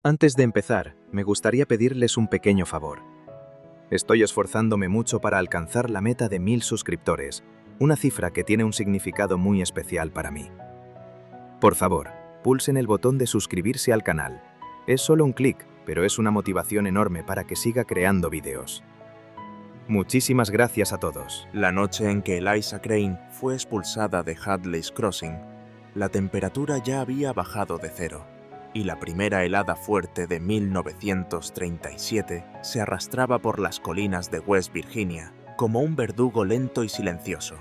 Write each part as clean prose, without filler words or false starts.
Antes de empezar, me gustaría pedirles un pequeño favor. Estoy esforzándome mucho para alcanzar la meta de 1000 suscriptores, una cifra que tiene un significado muy especial para mí. Por favor, pulsen el botón de suscribirse al canal. Es solo un clic, pero es una motivación enorme para que siga creando vídeos. Muchísimas gracias a todos. La noche en que Eliza Crane fue expulsada de Hadley's Crossing, la temperatura ya había bajado de cero, y la primera helada fuerte de 1937 se arrastraba por las colinas de West Virginia como un verdugo lento y silencioso.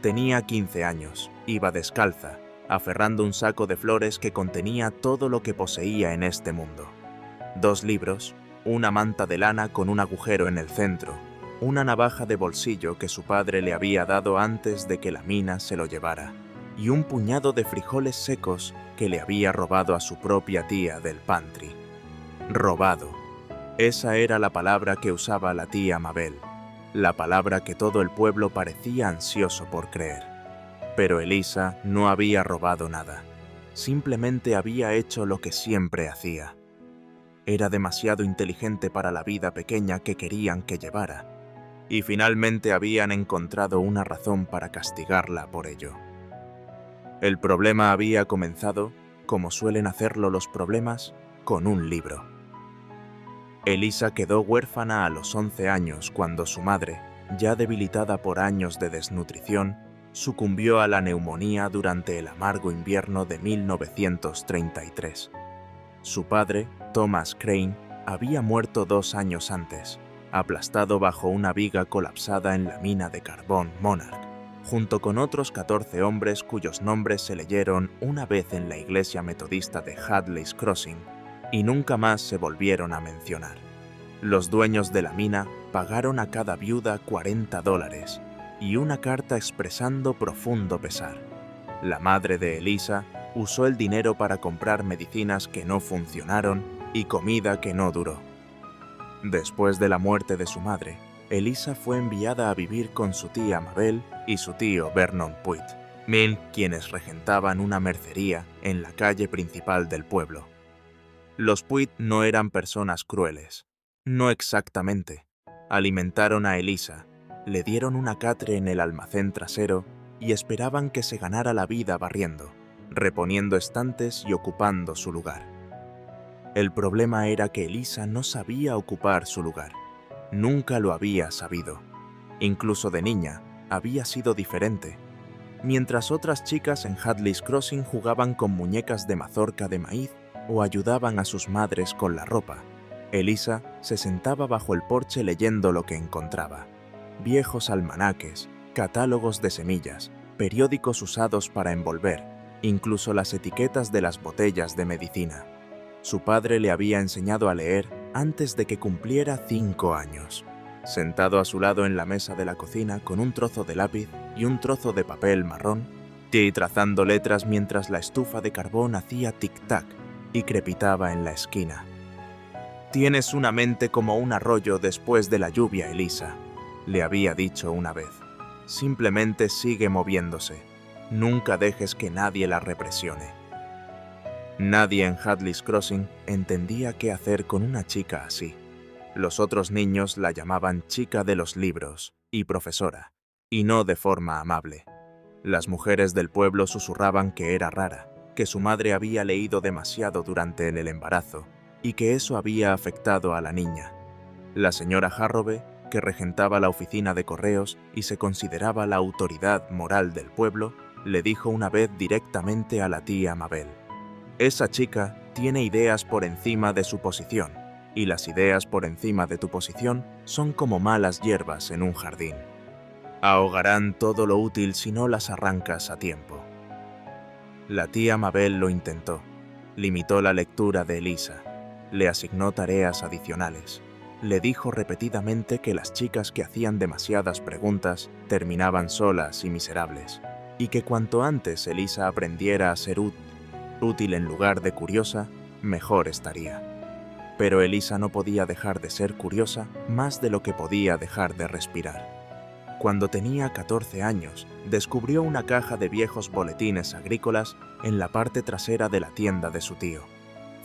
Tenía 15 años, iba descalza, aferrando un saco de flores que contenía todo lo que poseía en este mundo. 2 libros, una manta de lana con un agujero en el centro, una navaja de bolsillo que su padre le había dado antes de que la mina se lo llevara, y un puñado de frijoles secos que le había robado a su propia tía del pantry. Robado. Esa era la palabra que usaba la tía Mabel, la palabra que todo el pueblo parecía ansioso por creer. Pero Eliza no había robado nada, simplemente había hecho lo que siempre hacía. Era demasiado inteligente para la vida pequeña que querían que llevara, y finalmente habían encontrado una razón para castigarla por ello. El problema había comenzado, como suelen hacerlo los problemas, con un libro. Eliza quedó huérfana a los 11 años cuando su madre, ya debilitada por años de desnutrición, sucumbió a la neumonía durante el amargo invierno de 1933. Su padre, Thomas Crane, había muerto 2 años antes, aplastado bajo una viga colapsada en la mina de carbón Monarch, junto con otros 14 hombres cuyos nombres se leyeron una vez en la iglesia metodista de Hadley's Crossing y nunca más se volvieron a mencionar. Los dueños de la mina pagaron a cada viuda $40 y una carta expresando profundo pesar. La madre de Eliza usó el dinero para comprar medicinas que no funcionaron y comida que no duró. Después de la muerte de su madre, Eliza fue enviada a vivir con su tía Mabel y su tío Vernon Puit, quienes regentaban una mercería en la calle principal del pueblo. Los Puit no eran personas crueles. No exactamente. Alimentaron a Eliza, le dieron una catre en el almacén trasero y esperaban que se ganara la vida barriendo, reponiendo estantes y ocupando su lugar. El problema era que Eliza no sabía ocupar su lugar. Nunca lo había sabido. Incluso de niña, había sido diferente. Mientras otras chicas en Hadley's Crossing jugaban con muñecas de mazorca de maíz o ayudaban a sus madres con la ropa, Eliza se sentaba bajo el porche leyendo lo que encontraba. Viejos almanaques, catálogos de semillas, periódicos usados para envolver, incluso las etiquetas de las botellas de medicina. Su padre le había enseñado a leer antes de que cumpliera 5 años. Sentado a su lado en la mesa de la cocina con un trozo de lápiz y un trozo de papel marrón, y trazando letras mientras la estufa de carbón hacía tic-tac y crepitaba en la esquina. «Tienes una mente como un arroyo después de la lluvia, Eliza», le había dicho una vez. «Simplemente sigue moviéndose. Nunca dejes que nadie la represione». Nadie en Hadley's Crossing entendía qué hacer con una chica así. Los otros niños la llamaban chica de los libros y profesora, y no de forma amable. Las mujeres del pueblo susurraban que era rara, que su madre había leído demasiado durante el embarazo y que eso había afectado a la niña. La señora Harrowby, que regentaba la oficina de correos y se consideraba la autoridad moral del pueblo, le dijo una vez directamente a la tía Mabel: «Esa chica tiene ideas por encima de su posición, y las ideas por encima de tu posición son como malas hierbas en un jardín. Ahogarán todo lo útil si no las arrancas a tiempo». La tía Mabel lo intentó. Limitó la lectura de Eliza. Le asignó tareas adicionales. Le dijo repetidamente que las chicas que hacían demasiadas preguntas terminaban solas y miserables, y que cuanto antes Eliza aprendiera a ser útil en lugar de curiosa, mejor estaría. Pero Eliza no podía dejar de ser curiosa más de lo que podía dejar de respirar. Cuando tenía 14 años, descubrió una caja de viejos boletines agrícolas en la parte trasera de la tienda de su tío.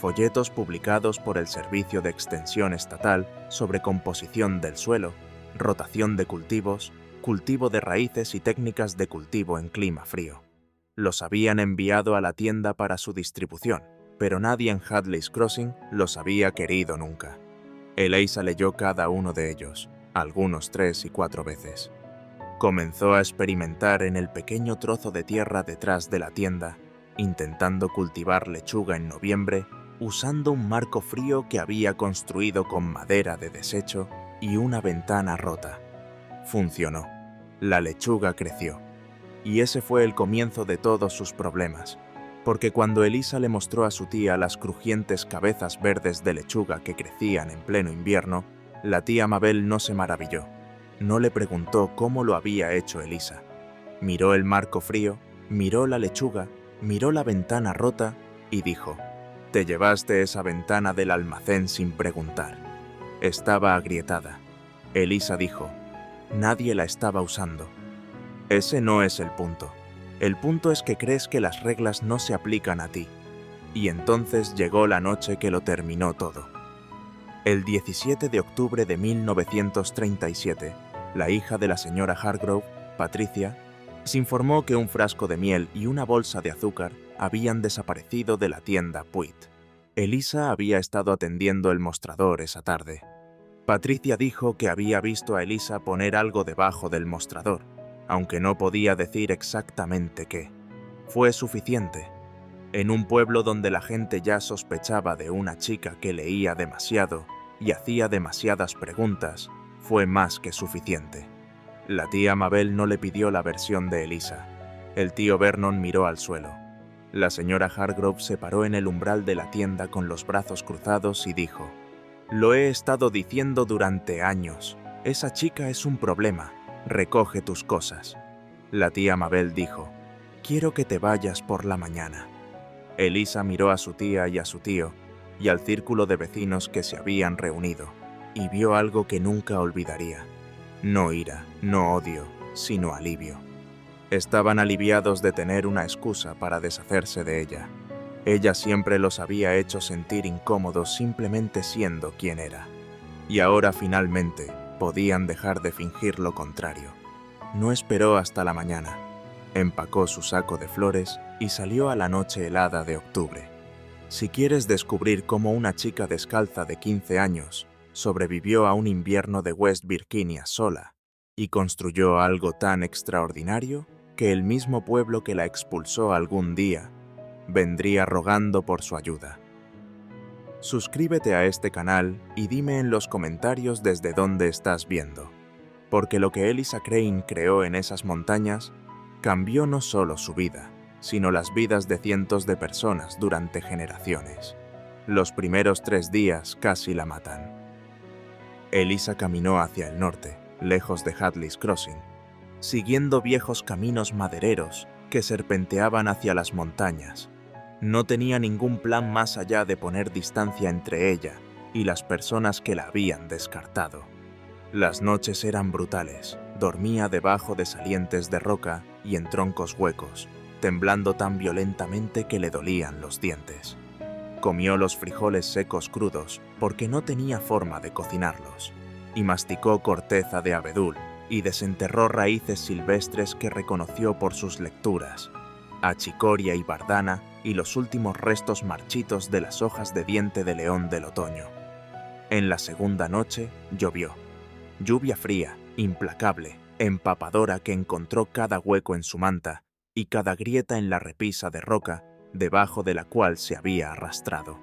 folletos publicados por el Servicio de Extensión Estatal sobre composición del suelo, rotación de cultivos, cultivo de raíces y técnicas de cultivo en clima frío. Los habían enviado a la tienda para su distribución, pero nadie en Hadley's Crossing los había querido nunca. Eliza leyó cada uno de ellos, algunos 3 y 4 veces. Comenzó a experimentar en el pequeño trozo de tierra detrás de la tienda, intentando cultivar lechuga en noviembre, usando un marco frío que había construido con madera de desecho y una ventana rota. Funcionó. La lechuga creció. Y ese fue el comienzo de todos sus problemas, porque cuando Eliza le mostró a su tía las crujientes cabezas verdes de lechuga que crecían en pleno invierno, la tía Mabel no se maravilló. No le preguntó cómo lo había hecho Eliza. Miró el marco frío, miró la lechuga, miró la ventana rota y dijo: «Te llevaste esa ventana del almacén sin preguntar». Estaba agrietada. Eliza dijo: «Nadie la estaba usando». Ese no es el punto. El punto es que crees que las reglas no se aplican a ti. Y entonces llegó la noche que lo terminó todo. El 17 de octubre de 1937, la hija de la señora Hargrove, Patricia, se informó que un frasco de miel y una bolsa de azúcar habían desaparecido de la tienda Puit. Eliza había estado atendiendo el mostrador esa tarde. Patricia dijo que había visto a Eliza poner algo debajo del mostrador, aunque no podía decir exactamente qué. Fue suficiente. En un pueblo donde la gente ya sospechaba de una chica que leía demasiado y hacía demasiadas preguntas, fue más que suficiente. La tía Mabel no le pidió la versión de Eliza. El tío Vernon miró al suelo. La señora Hargrove se paró en el umbral de la tienda con los brazos cruzados y dijo: «Lo he estado diciendo durante años. Esa chica es un problema. Recoge tus cosas». La tía Mabel dijo: «Quiero que te vayas por la mañana». Eliza miró a su tía y a su tío, y al círculo de vecinos que se habían reunido, y vio algo que nunca olvidaría. No ira, no odio, sino alivio. Estaban aliviados de tener una excusa para deshacerse de ella. Ella siempre los había hecho sentir incómodos simplemente siendo quien era. Y ahora finalmente podían dejar de fingir lo contrario. No esperó hasta la mañana. Empacó su saco de flores y salió a la noche helada de octubre. Si quieres descubrir cómo una chica descalza de 15 años sobrevivió a un invierno de West Virginia sola y construyó algo tan extraordinario que el mismo pueblo que la expulsó algún día vendría rogando por su ayuda. Suscríbete a este canal y dime en los comentarios desde dónde estás viendo, porque lo que Eliza Crane creó en esas montañas cambió no solo su vida, sino las vidas de cientos de personas durante generaciones. Los primeros 3 días casi la matan. Eliza caminó hacia el norte, lejos de Hadley's Crossing, siguiendo viejos caminos madereros que serpenteaban hacia las montañas. No tenía ningún plan más allá de poner distancia entre ella y las personas que la habían descartado. Las noches eran brutales. Dormía debajo de salientes de roca y en troncos huecos, temblando tan violentamente que le dolían los dientes. Comió los frijoles secos crudos porque no tenía forma de cocinarlos, y masticó corteza de abedul y desenterró raíces silvestres que reconoció por sus lecturas, achicoria y bardana y los últimos restos marchitos de las hojas de diente de león del otoño. En la segunda noche llovió. Lluvia fría, implacable, empapadora que encontró cada hueco en su manta y cada grieta en la repisa de roca debajo de la cual se había arrastrado.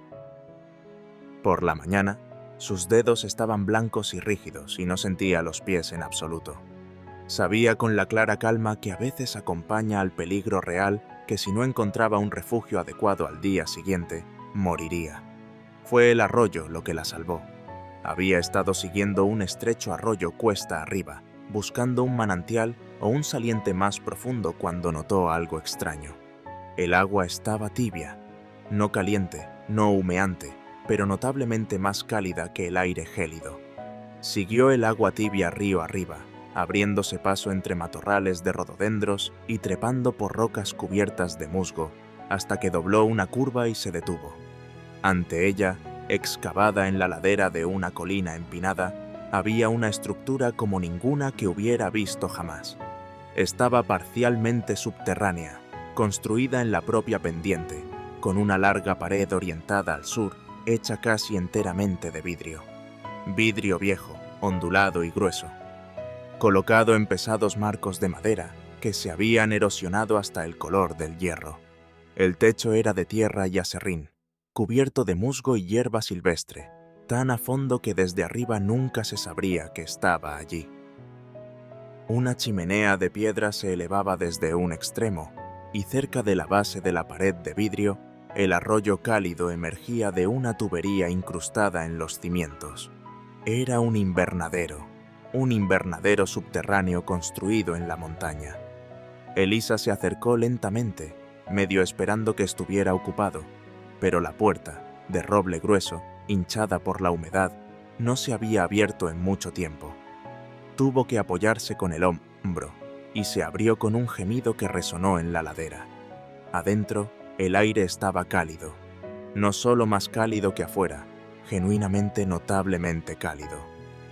Por la mañana, sus dedos estaban blancos y rígidos y no sentía los pies en absoluto. Sabía con la clara calma que a veces acompaña al peligro real que si no encontraba un refugio adecuado al día siguiente, moriría. Fue el arroyo lo que la salvó. Había estado siguiendo un estrecho arroyo cuesta arriba, buscando un manantial o un saliente más profundo cuando notó algo extraño. El agua estaba tibia, no caliente, no humeante, pero notablemente más cálida que el aire gélido. Siguió el agua tibia río arriba, abriéndose paso entre matorrales de rododendros y trepando por rocas cubiertas de musgo, hasta que dobló una curva y se detuvo. Ante ella, excavada en la ladera de una colina empinada, había una estructura como ninguna que hubiera visto jamás. Estaba parcialmente subterránea, construida en la propia pendiente, con una larga pared orientada al sur, hecha casi enteramente de vidrio. Vidrio viejo, ondulado y grueso, colocado en pesados marcos de madera que se habían erosionado hasta el color del hierro. El techo era de tierra y aserrín, cubierto de musgo y hierba silvestre, tan a fondo que desde arriba nunca se sabría que estaba allí. Una chimenea de piedra se elevaba desde un extremo, y cerca de la base de la pared de vidrio, el arroyo cálido emergía de una tubería incrustada en los cimientos. Era un invernadero subterráneo construido en la montaña. Elisa se acercó lentamente, medio esperando que estuviera ocupado, pero la puerta, de roble grueso, hinchada por la humedad, no se había abierto en mucho tiempo. Tuvo que apoyarse con el hombro, y se abrió con un gemido que resonó en la ladera. Adentro, el aire estaba cálido, no solo más cálido que afuera, genuinamente notablemente cálido.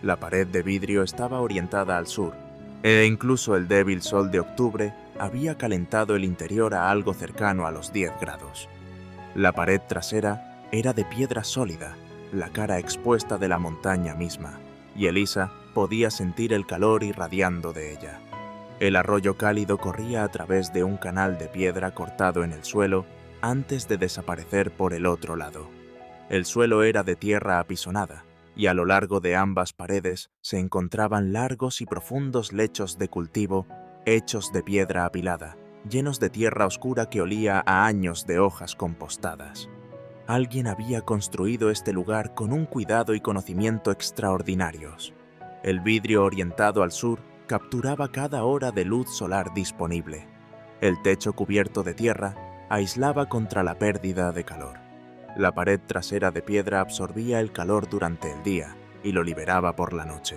La pared de vidrio estaba orientada al sur, e incluso el débil sol de octubre había calentado el interior a algo cercano a los 10 grados. La pared trasera era de piedra sólida, la cara expuesta de la montaña misma, y Elisa podía sentir el calor irradiando de ella. El arroyo cálido corría a través de un canal de piedra cortado en el suelo antes de desaparecer por el otro lado. El suelo era de tierra apisonada, y a lo largo de ambas paredes se encontraban largos y profundos lechos de cultivo hechos de piedra apilada, llenos de tierra oscura que olía a años de hojas compostadas. Alguien había construido este lugar con un cuidado y conocimiento extraordinarios. El vidrio orientado al sur capturaba cada hora de luz solar disponible. El techo cubierto de tierra aislaba contra la pérdida de calor. La pared trasera de piedra absorbía el calor durante el día y lo liberaba por la noche.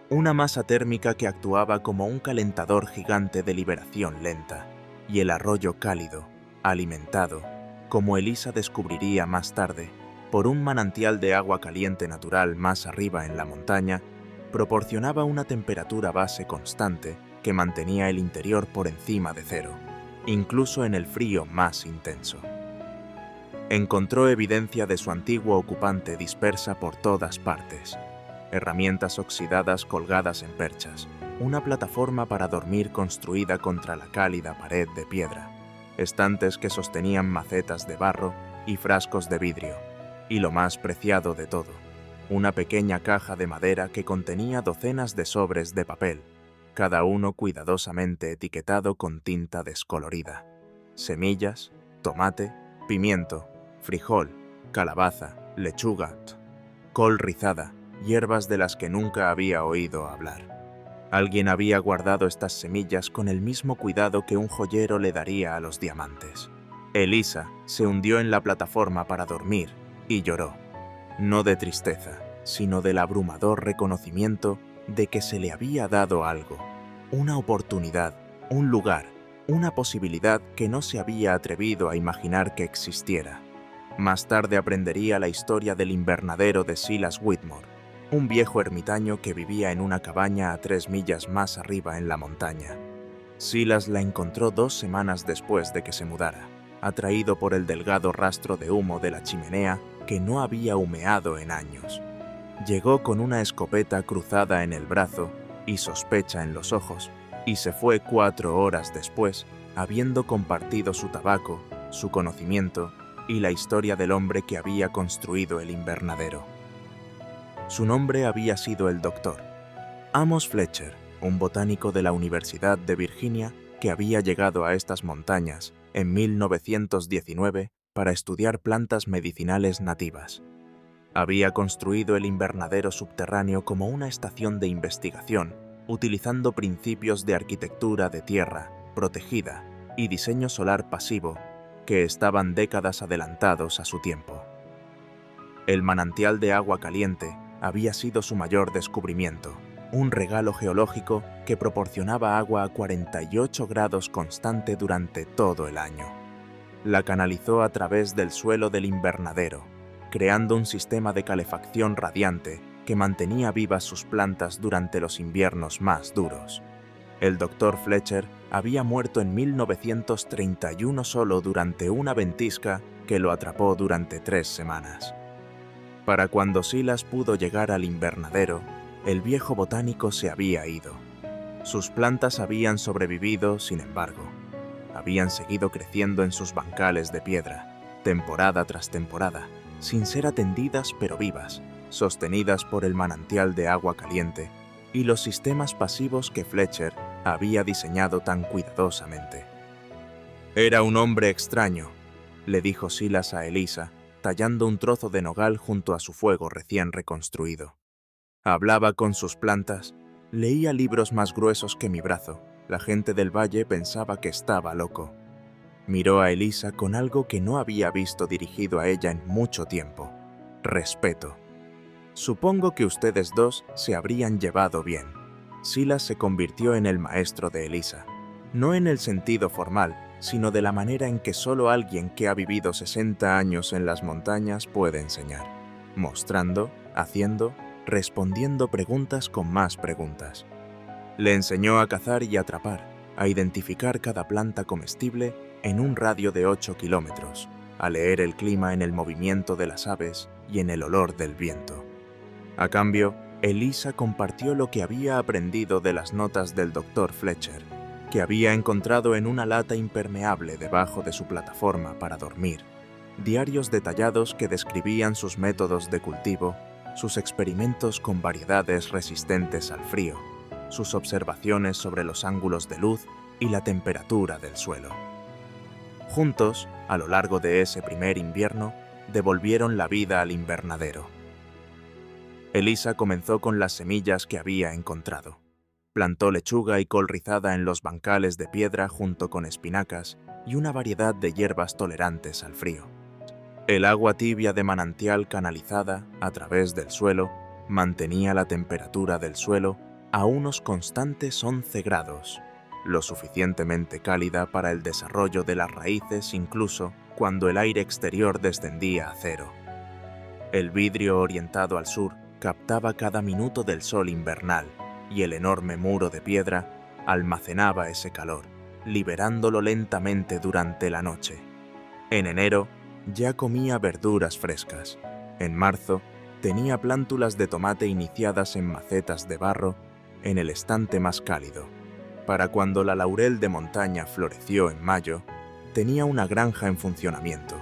Una masa térmica que actuaba como un calentador gigante de liberación lenta, y el arroyo cálido, alimentado, como Elisa descubriría más tarde, por un manantial de agua caliente natural más arriba en la montaña, proporcionaba una temperatura base constante que mantenía el interior por encima de cero, incluso en el frío más intenso. Encontró evidencia de su antiguo ocupante dispersa por todas partes. Herramientas oxidadas colgadas en perchas, una plataforma para dormir construida contra la cálida pared de piedra, estantes que sostenían macetas de barro y frascos de vidrio, y lo más preciado de todo, una pequeña caja de madera que contenía docenas de sobres de papel, cada uno cuidadosamente etiquetado con tinta descolorida. Semillas, tomate, pimiento, frijol, calabaza, lechuga, col rizada, hierbas de las que nunca había oído hablar. Alguien había guardado estas semillas con el mismo cuidado que un joyero le daría a los diamantes. Elisa se hundió en la plataforma para dormir y lloró, no de tristeza, sino del abrumador reconocimiento de que se le había dado algo, una oportunidad, un lugar, una posibilidad que no se había atrevido a imaginar que existiera. Más tarde aprendería la historia del invernadero de Silas Whitmore, un viejo ermitaño que vivía en una cabaña a 3 millas más arriba en la montaña. Silas la encontró 2 semanas después de que se mudara, atraído por el delgado rastro de humo de la chimenea que no había humeado en años. Llegó con una escopeta cruzada en el brazo y sospecha en los ojos, y se fue 4 horas después, habiendo compartido su tabaco, su conocimiento y la historia del hombre que había construido el invernadero. Su nombre había sido el Dr. Amos Fletcher, un botánico de la Universidad de Virginia que había llegado a estas montañas en 1919 para estudiar plantas medicinales nativas. Había construido el invernadero subterráneo como una estación de investigación, utilizando principios de arquitectura de tierra, protegida, y diseño solar pasivo, que estaban décadas adelantados a su tiempo. El manantial de agua caliente había sido su mayor descubrimiento, un regalo geológico que proporcionaba agua a 48 grados constante durante todo el año. La canalizó a través del suelo del invernadero, creando un sistema de calefacción radiante que mantenía vivas sus plantas durante los inviernos más duros. El Dr. Fletcher había muerto en 1931 solo durante una ventisca que lo atrapó durante 3 semanas. Para cuando Silas pudo llegar al invernadero, el viejo botánico se había ido. Sus plantas habían sobrevivido, sin embargo. Habían seguido creciendo en sus bancales de piedra, temporada tras temporada, sin ser atendidas pero vivas, sostenidas por el manantial de agua caliente y los sistemas pasivos que Fletcher había diseñado tan cuidadosamente. «Era un hombre extraño», le dijo Silas a Elisa, tallando un trozo de nogal junto a su fuego recién reconstruido. Hablaba con sus plantas, leía libros más gruesos que mi brazo. La gente del valle pensaba que estaba loco. Miró a Elisa con algo que no había visto dirigido a ella en mucho tiempo: respeto. Supongo que ustedes dos se habrían llevado bien. Silas se convirtió en el maestro de Elisa, no en el sentido formal, sino de la manera en que solo alguien que ha vivido 60 años en las montañas puede enseñar, mostrando, haciendo, respondiendo preguntas con más preguntas. Le enseñó a cazar y atrapar, a identificar cada planta comestible en un radio de 8 kilómetros, a leer el clima en el movimiento de las aves y en el olor del viento. A cambio, Elisa compartió lo que había aprendido de las notas del Dr. Fletcher, que había encontrado en una lata impermeable debajo de su plataforma para dormir, diarios detallados que describían sus métodos de cultivo, sus experimentos con variedades resistentes al frío, sus observaciones sobre los ángulos de luz y la temperatura del suelo. Juntos, a lo largo de ese primer invierno, devolvieron la vida al invernadero. Elisa comenzó con las semillas que había encontrado. Plantó lechuga y col rizada en los bancales de piedra junto con espinacas y una variedad de hierbas tolerantes al frío. El agua tibia de manantial canalizada a través del suelo mantenía la temperatura del suelo a unos constantes 11 grados, lo suficientemente cálida para el desarrollo de las raíces incluso cuando el aire exterior descendía a 0. El vidrio orientado al sur captaba cada minuto del sol invernal y el enorme muro de piedra almacenaba ese calor, liberándolo lentamente durante la noche. En enero ya comía verduras frescas. En marzo tenía plántulas de tomate iniciadas en macetas de barro en el estante más cálido. Para cuando la laurel de montaña floreció en mayo, tenía una granja en funcionamiento.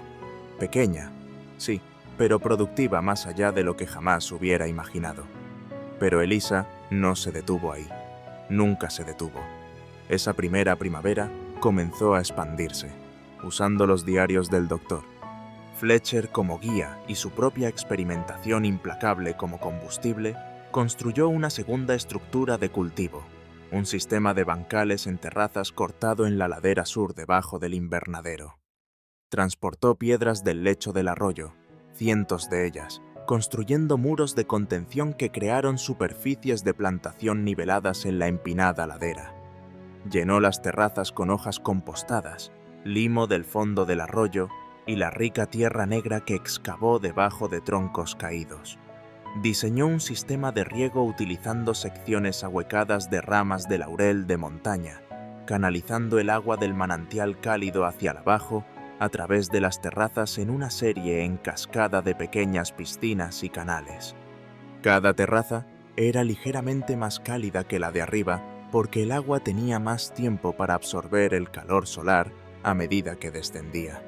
Pequeña, sí, pero productiva más allá de lo que jamás hubiera imaginado. Pero Elisa no se detuvo ahí. Nunca se detuvo. Esa primera primavera comenzó a expandirse, usando los diarios del doctor, Fletcher como guía y su propia experimentación implacable como combustible, construyó una segunda estructura de cultivo, un sistema de bancales en terrazas cortado en la ladera sur debajo del invernadero. Transportó piedras del lecho del arroyo, cientos de ellas, construyendo muros de contención que crearon superficies de plantación niveladas en la empinada ladera. Llenó las terrazas con hojas compostadas, limo del fondo del arroyo y la rica tierra negra que excavó debajo de troncos caídos. Diseñó un sistema de riego utilizando secciones ahuecadas de ramas de laurel de montaña, canalizando el agua del manantial cálido hacia abajo a través de las terrazas en una serie en cascada de pequeñas piscinas y canales. Cada terraza era ligeramente más cálida que la de arriba porque el agua tenía más tiempo para absorber el calor solar a medida que descendía.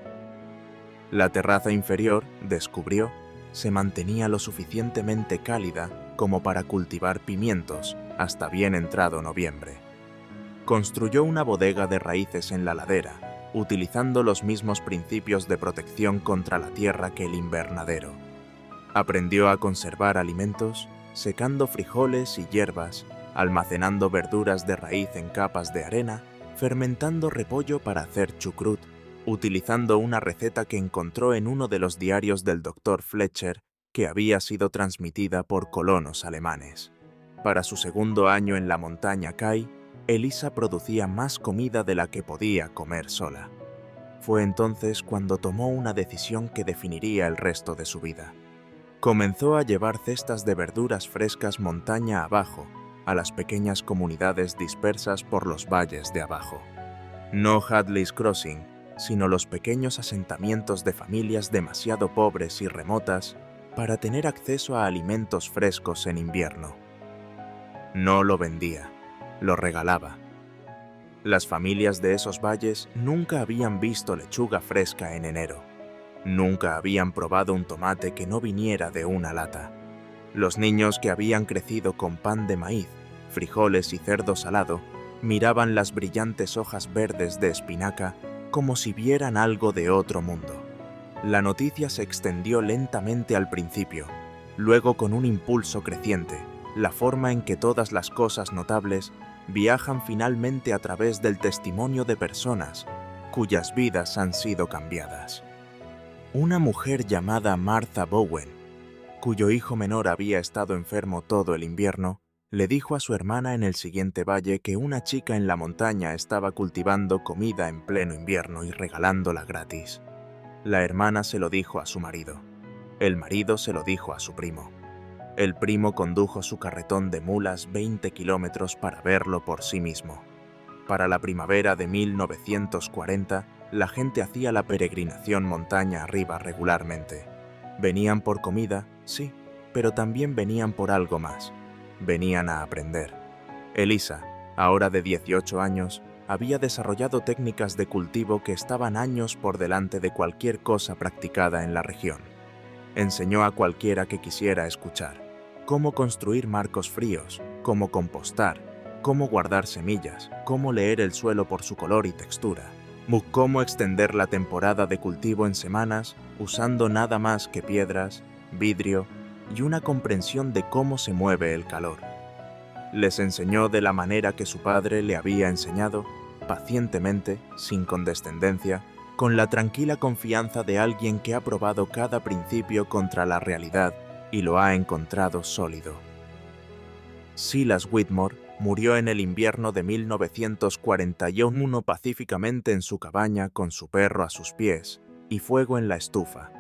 La terraza inferior, descubrió, se mantenía lo suficientemente cálida como para cultivar pimientos hasta bien entrado noviembre. Construyó una bodega de raíces en la ladera, utilizando los mismos principios de protección contra la tierra que el invernadero. Aprendió a conservar alimentos, secando frijoles y hierbas, almacenando verduras de raíz en capas de arena, fermentando repollo para hacer chucrut, utilizando una receta que encontró en uno de los diarios del Dr. Fletcher que había sido transmitida por colonos alemanes. Para su segundo año en la montaña Kai, Elisa producía más comida de la que podía comer sola. Fue entonces cuando tomó una decisión que definiría el resto de su vida. Comenzó a llevar cestas de verduras frescas montaña abajo a las pequeñas comunidades dispersas por los valles de abajo. No Hadley's Crossing, sino los pequeños asentamientos de familias demasiado pobres y remotas para tener acceso a alimentos frescos en invierno. No lo vendía, lo regalaba. Las familias de esos valles nunca habían visto lechuga fresca en enero. Nunca habían probado un tomate que no viniera de una lata. Los niños que habían crecido con pan de maíz, frijoles y cerdo salado, miraban las brillantes hojas verdes de espinaca como si vieran algo de otro mundo. La noticia se extendió lentamente al principio, luego con un impulso creciente, la forma en que todas las cosas notables viajan finalmente a través del testimonio de personas cuyas vidas han sido cambiadas. Una mujer llamada Martha Bowen, cuyo hijo menor había estado enfermo todo el invierno, le dijo a su hermana en el siguiente valle que una chica en la montaña estaba cultivando comida en pleno invierno y regalándola gratis. La hermana se lo dijo a su marido. El marido se lo dijo a su primo. El primo condujo su carretón de mulas 20 kilómetros para verlo por sí mismo. Para la primavera de 1940, la gente hacía la peregrinación montaña arriba regularmente. Venían por comida, sí, pero también venían por algo más. Venían a aprender. Elisa, ahora de 18 años, había desarrollado técnicas de cultivo que estaban años por delante de cualquier cosa practicada en la región. Enseñó a cualquiera que quisiera escuchar cómo construir marcos fríos, cómo compostar, cómo guardar semillas, cómo leer el suelo por su color y textura, cómo extender la temporada de cultivo en semanas usando nada más que piedras, vidrio y una comprensión de cómo se mueve el calor. Les enseñó de la manera que su padre le había enseñado, pacientemente, sin condescendencia, con la tranquila confianza de alguien que ha probado cada principio contra la realidad y lo ha encontrado sólido. Silas Whitmore murió en el invierno de 1941 pacíficamente en su cabaña con su perro a sus pies y fuego en la estufa.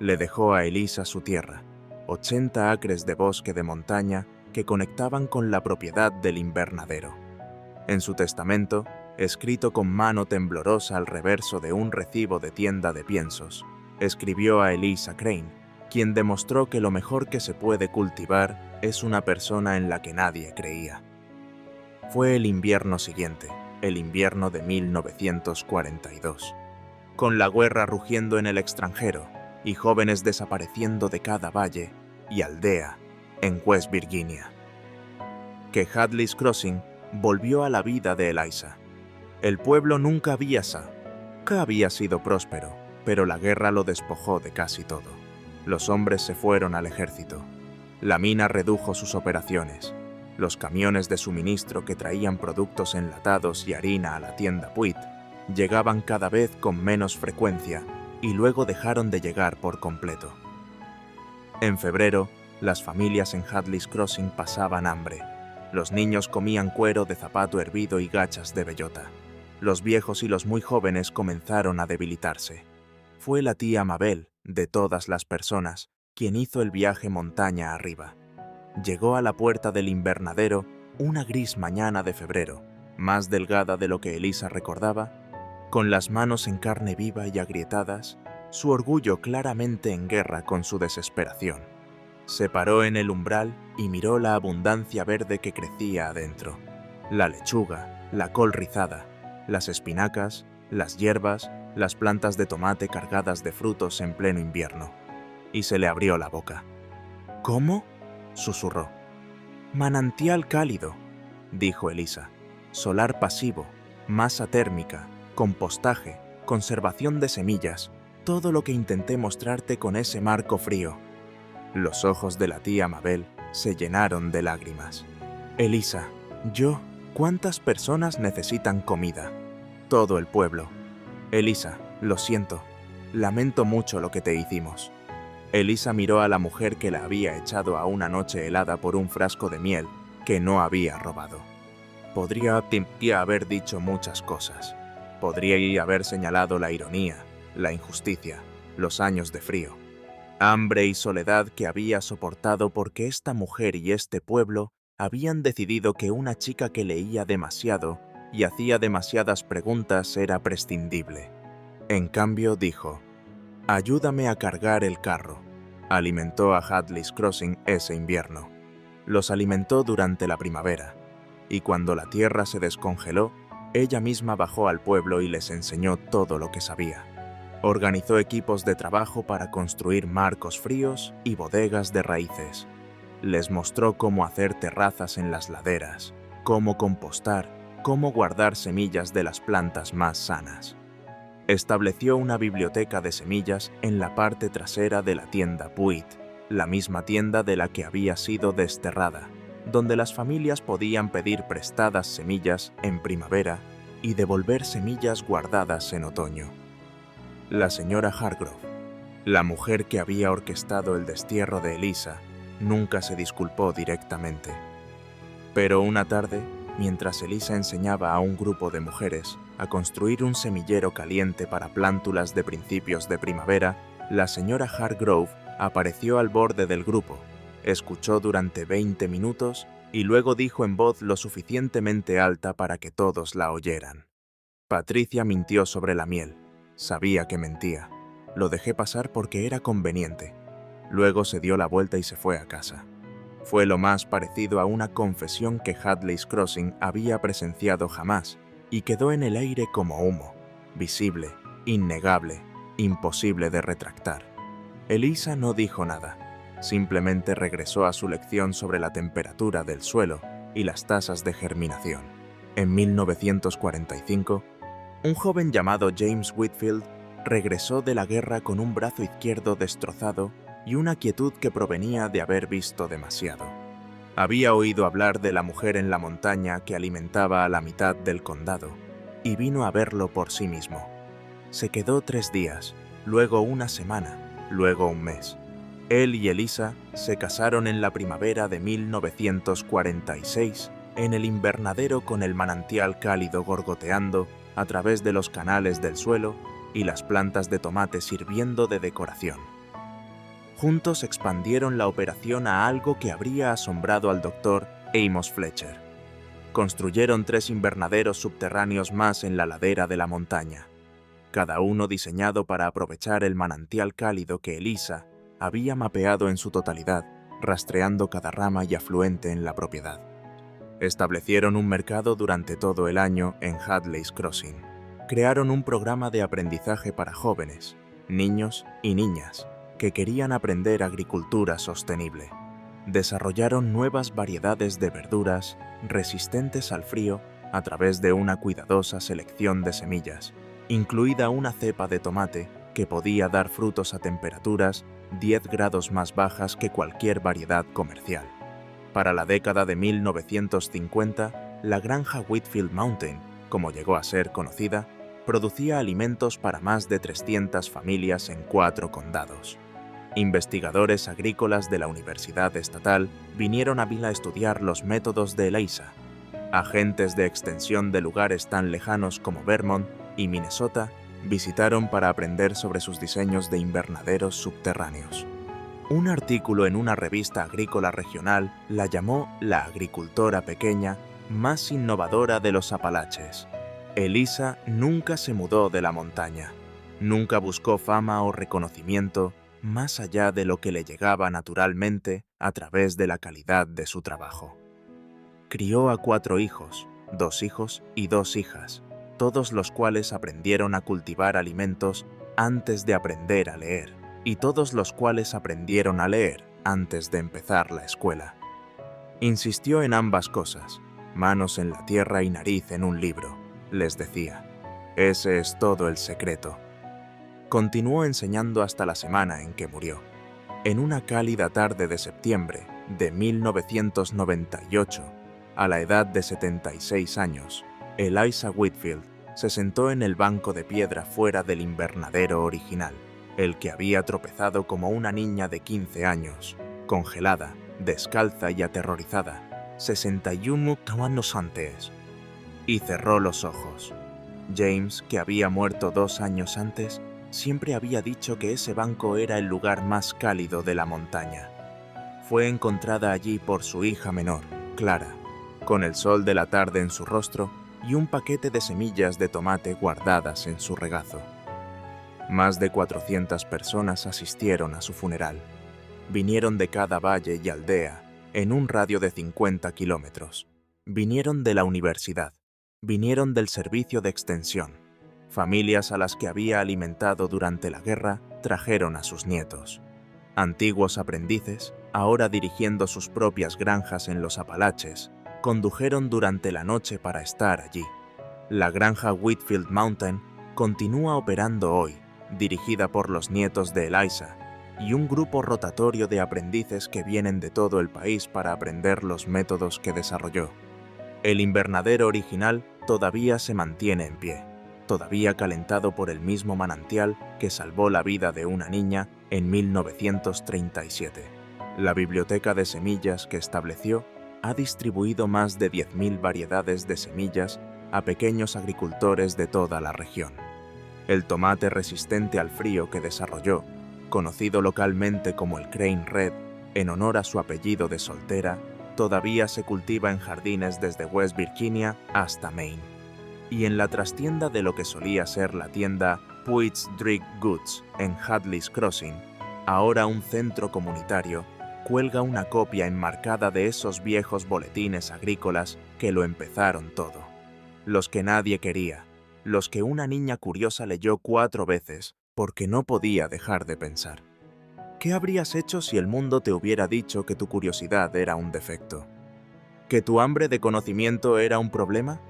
Le dejó a Elisa su tierra, 80 acres de bosque de montaña que conectaban con la propiedad del invernadero. En su testamento, escrito con mano temblorosa al reverso de un recibo de tienda de piensos, escribió a Elisa Crane, quien demostró que lo mejor que se puede cultivar es una persona en la que nadie creía. Fue el invierno siguiente, el invierno de 1942. Con la guerra rugiendo en el extranjero y jóvenes desapareciendo de cada valle y aldea en West Virginia, que Hadley's Crossing volvió a la vida de Elisa. El pueblo nunca había sido próspero, pero la guerra lo despojó de casi todo. Los hombres se fueron al ejército. La mina redujo sus operaciones. Los camiones de suministro que traían productos enlatados y harina a la tienda Puit llegaban cada vez con menos frecuencia y luego dejaron de llegar por completo. En febrero, las familias en Hadley's Crossing pasaban hambre. Los niños comían cuero de zapato hervido y gachas de bellota. Los viejos y los muy jóvenes comenzaron a debilitarse. Fue la tía Mabel, de todas las personas, quien hizo el viaje montaña arriba. Llegó a la puerta del invernadero una gris mañana de febrero, más delgada de lo que Elisa recordaba, con las manos en carne viva y agrietadas, su orgullo claramente en guerra con su desesperación. Se paró en el umbral y miró la abundancia verde que crecía adentro. La lechuga, la col rizada, las espinacas, las hierbas, las plantas de tomate cargadas de frutos en pleno invierno. Y se le abrió la boca. ¿Cómo?, susurró. Manantial cálido, dijo Elisa. Solar pasivo, masa térmica, compostaje, conservación de semillas, todo lo que intenté mostrarte con ese marco frío. Los ojos de la tía Mabel se llenaron de lágrimas. Elisa, ¿cuántas personas necesitan comida? Todo el pueblo. Elisa, lo siento. Lamento mucho lo que te hicimos. Elisa miró a la mujer que la había echado a una noche helada por un frasco de miel que no había robado. Podría haber dicho muchas cosas. Podría haber señalado la ironía, la injusticia, los años de frío, hambre y soledad que había soportado porque esta mujer y este pueblo habían decidido que una chica que leía demasiado y hacía demasiadas preguntas era prescindible. En cambio, dijo: «Ayúdame a cargar el carro». Alimentó a Hadley's Crossing ese invierno. Los alimentó durante la primavera, y cuando la tierra se descongeló, ella misma bajó al pueblo y les enseñó todo lo que sabía. Organizó equipos de trabajo para construir marcos fríos y bodegas de raíces. Les mostró cómo hacer terrazas en las laderas, cómo compostar, cómo guardar semillas de las plantas más sanas. Estableció una biblioteca de semillas en la parte trasera de la tienda Puit, la misma tienda de la que había sido desterrada, donde las familias podían pedir prestadas semillas en primavera y devolver semillas guardadas en otoño. La señora Hargrove, la mujer que había orquestado el destierro de Eliza, nunca se disculpó directamente. Pero una tarde, mientras Eliza enseñaba a un grupo de mujeres a construir un semillero caliente para plántulas de principios de primavera, la señora Hargrove apareció al borde del grupo, escuchó durante 20 minutos y luego dijo en voz lo suficientemente alta para que todos la oyeran: «Patricia mintió sobre la miel. Sabía que mentía. Lo dejé pasar porque era conveniente». Luego se dio la vuelta y se fue a casa. Fue lo más parecido a una confesión que Hadley's Crossing había presenciado jamás, y quedó en el aire como humo, visible, innegable, imposible de retractar. Eliza no dijo nada, simplemente regresó a su lección sobre la temperatura del suelo y las tasas de germinación. En 1945, un joven llamado James Whitfield regresó de la guerra con un brazo izquierdo destrozado y una quietud que provenía de haber visto demasiado. Había oído hablar de la mujer en la montaña que alimentaba a la mitad del condado, y vino a verlo por sí mismo. Se quedó 3 días, luego una semana, luego un mes. Él y Eliza se casaron en la primavera de 1946 en el invernadero con el manantial cálido gorgoteando a través de los canales del suelo y las plantas de tomate sirviendo de decoración. Juntos expandieron la operación a algo que habría asombrado al doctor Amos Fletcher. Construyeron 3 invernaderos subterráneos más en la ladera de la montaña, cada uno diseñado para aprovechar el manantial cálido que Eliza había mapeado en su totalidad, rastreando cada rama y afluente en la propiedad. Establecieron un mercado durante todo el año en Hadley's Crossing. Crearon un programa de aprendizaje para jóvenes, niños y niñas que querían aprender agricultura sostenible. Desarrollaron nuevas variedades de verduras resistentes al frío a través de una cuidadosa selección de semillas, incluida una cepa de tomate que podía dar frutos a temperaturas 10 grados más bajas que cualquier variedad comercial. Para la década de 1950, la granja Whitfield Mountain, como llegó a ser conocida, producía alimentos para más de 300 familias en 4 condados. Investigadores agrícolas de la Universidad Estatal vinieron a Vila a estudiar los métodos de Eliza. Agentes de extensión de lugares tan lejanos como Vermont y Minnesota visitaron para aprender sobre sus diseños de invernaderos subterráneos. Un artículo en una revista agrícola regional la llamó la agricultora pequeña más innovadora de los Apalaches. Eliza nunca se mudó de la montaña, nunca buscó fama o reconocimiento más allá de lo que le llegaba naturalmente a través de la calidad de su trabajo. Crió a 4 hijos, 2 hijos y 2 hijas, todos los cuales aprendieron a cultivar alimentos antes de aprender a leer, y todos los cuales aprendieron a leer antes de empezar la escuela. Insistió en ambas cosas, manos en la tierra y nariz en un libro, les decía. Ese es todo el secreto. Continuó enseñando hasta la semana en que murió. En una cálida tarde de septiembre de 1998, a la edad de 76 años, Eliza Whitfield se sentó en el banco de piedra fuera del invernadero original, el que había tropezado como una niña de 15 años, congelada, descalza y aterrorizada, 61 años antes, y cerró los ojos. James, que había muerto 2 años antes, siempre había dicho que ese banco era el lugar más cálido de la montaña. Fue encontrada allí por su hija menor, Clara, con el sol de la tarde en su rostro y un paquete de semillas de tomate guardadas en su regazo. Más de 400 personas asistieron a su funeral. Vinieron de cada valle y aldea, en un radio de 50 kilómetros. Vinieron de la universidad. Vinieron del servicio de extensión. Familias a las que había alimentado durante la guerra trajeron a sus nietos. Antiguos aprendices, ahora dirigiendo sus propias granjas en los Apalaches, condujeron durante la noche para estar allí. La granja Whitfield Mountain continúa operando hoy, dirigida por los nietos de Eliza, y un grupo rotatorio de aprendices que vienen de todo el país para aprender los métodos que desarrolló. El invernadero original todavía se mantiene en pie, todavía calentado por el mismo manantial que salvó la vida de una niña en 1937. La biblioteca de semillas que estableció ha distribuido más de 10.000 variedades de semillas a pequeños agricultores de toda la región. El tomate resistente al frío que desarrolló, conocido localmente como el Crane Red, en honor a su apellido de soltera, todavía se cultiva en jardines desde West Virginia hasta Maine. Y en la trastienda de lo que solía ser la tienda Puig's Drink Goods en Hadley's Crossing, ahora un centro comunitario, cuelga una copia enmarcada de esos viejos boletines agrícolas que lo empezaron todo. Los que nadie quería, los que una niña curiosa leyó 4 veces porque no podía dejar de pensar. ¿Qué habrías hecho si el mundo te hubiera dicho que tu curiosidad era un defecto? ¿Que tu hambre de conocimiento era un problema?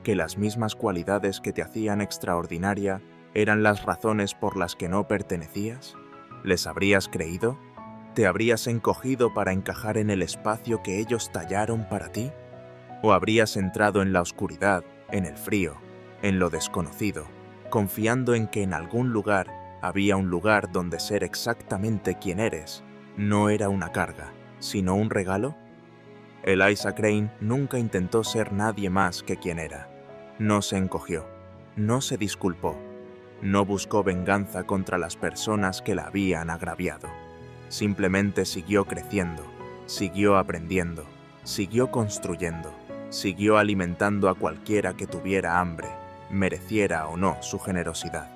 ¿Que las mismas cualidades que te hacían extraordinaria eran las razones por las que no pertenecías? ¿Les habrías creído? ¿Te habrías encogido para encajar en el espacio que ellos tallaron para ti? ¿O habrías entrado en la oscuridad, en el frío, en lo desconocido, confiando en que en algún lugar había un lugar donde ser exactamente quien eres no era una carga, sino un regalo? Eliza Crane nunca intentó ser nadie más que quien era. No se encogió, no se disculpó, no buscó venganza contra las personas que la habían agraviado. Simplemente siguió creciendo, siguió aprendiendo, siguió construyendo, siguió alimentando a cualquiera que tuviera hambre, mereciera o no su generosidad.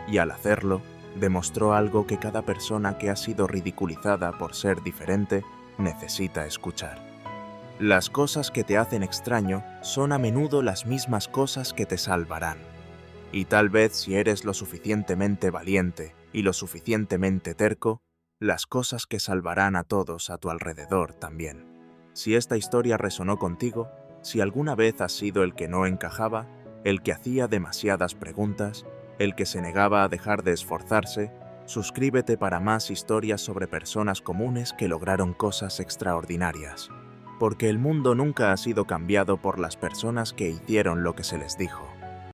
Y al hacerlo, demostró algo que cada persona que ha sido ridiculizada por ser diferente necesita escuchar. Las cosas que te hacen extraño son a menudo las mismas cosas que te salvarán. Y tal vez si eres lo suficientemente valiente y lo suficientemente terco, las cosas que salvarán a todos a tu alrededor también. Si esta historia resonó contigo, si alguna vez has sido el que no encajaba, el que hacía demasiadas preguntas, el que se negaba a dejar de esforzarse, suscríbete para más historias sobre personas comunes que lograron cosas extraordinarias. Porque el mundo nunca ha sido cambiado por las personas que hicieron lo que se les dijo.